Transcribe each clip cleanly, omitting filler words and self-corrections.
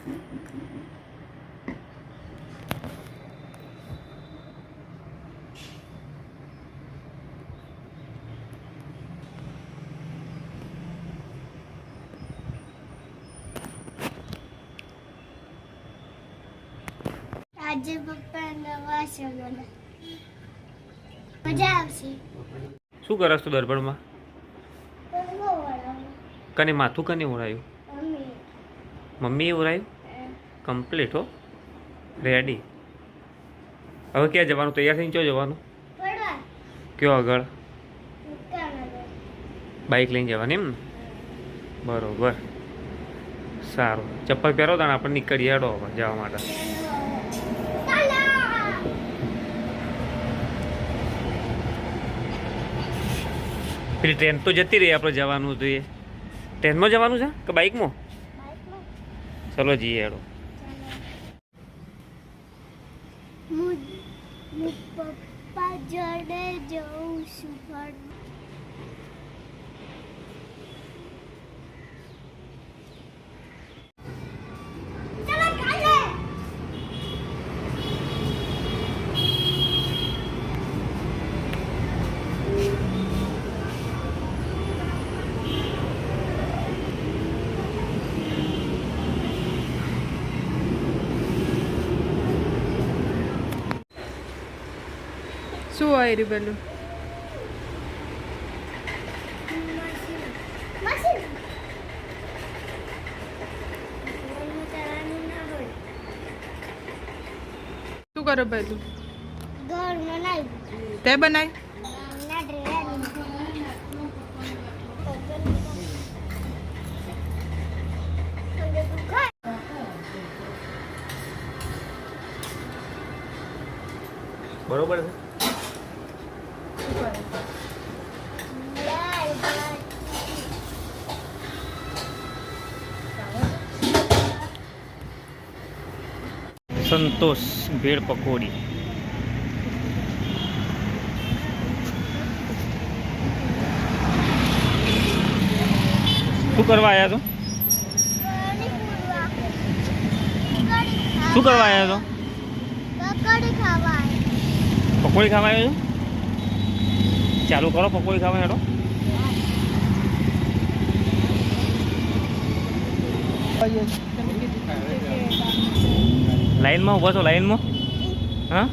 આજે પપ્પા નવા સગન મજા આવશે. શું કરસ તું દર્પણમાં? કને માથું કને ઓળાયું? મમ્મીએ ઓળાયું? કમ્પ્લીટ હો, રેડી. હવે ક્યાં જવાનું? તૈયાર થઈને ક્યાં જવાનું? કયો આગળ? બાઇક લઈને જવાની એમ ને? બરોબર, સારું. ચપ્પલ પહેરો તાણે આપણે નીકળીએ હેડો જવા માટે. પેલી ટ્રેન તો જતી રહી, આપણે જવાનું હતું એ. ટ્રેનમાં જવાનું છે કે બાઇકમાં? ચલો જઈએ હેડો. પપ્પા જોડે જઉં છું. શું હોય રી પેલું? શું કરો પેલું? ઘર બનાવ્યું. તે બનાય? બરોબર છે. સંતોષ ભેળ પકોડી. શું કરવા આવ્યા છો? શું કરવા આવ્યા છો? પકોડી ખાવા. પકોડી ખાવા આવ્યો છો? ચાલુ કરો પકોડી ખાવા હેડો. લાઈનમાં ઊભા છો? લાઈનમાં? હા,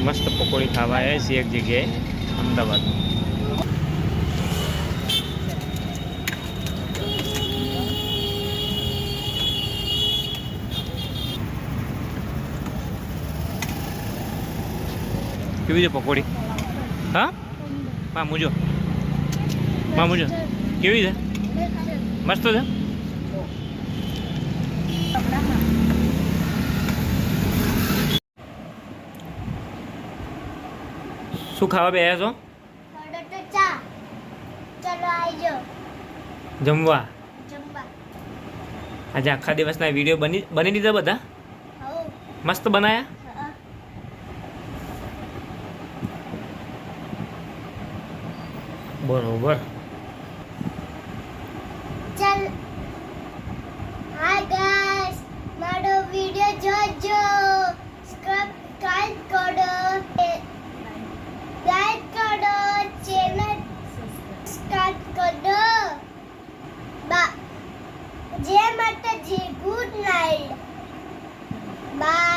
મસ્ત પકોડી ખાવા આવ્યા છે એક જગ્યાએ અમદાવાદ. કેવી છે પકોડી? હા, મામુજો મામુજો કેવી છે? મસ્ત છે. શું ખાવા બેહ્યા છો? જમવા. આજે આખા દિવસના વિડીયો બની દીધા બધા? મસ્ત બનાયા? બરોબર. ચાલ, હાય ગાઈસ, મારો વિડિયો જોજો, સબસ્ક્રાઇબ કરો, લાઈક કરો, ચેનલ સબસ્ક્રાઇબ કરો. જય માતાજી, ગુડ નાઇટ, બાય.